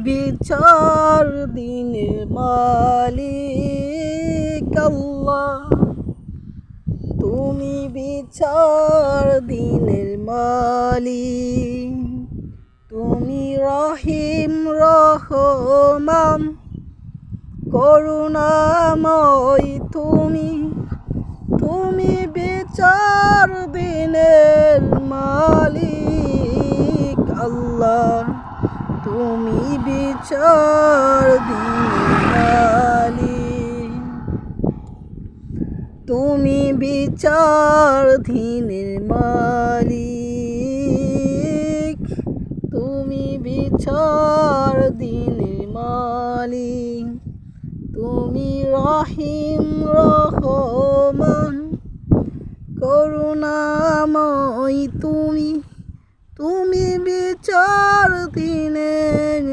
বিচার দিনের মালিক আল্লাহ, তুমি বিচার দিনের মালিক। তুমি রহিম রহমান করুণাময়, তুমি বিচার দিনের মালিক আল্লাহ, তুমি বিচার দিনের মালিক। তুমি বিচার দিনের মালিক, তুমি বিচার দিনের মালিক। তুমি রহিম রহমান করুণাময়, তুমি বিচার দিনের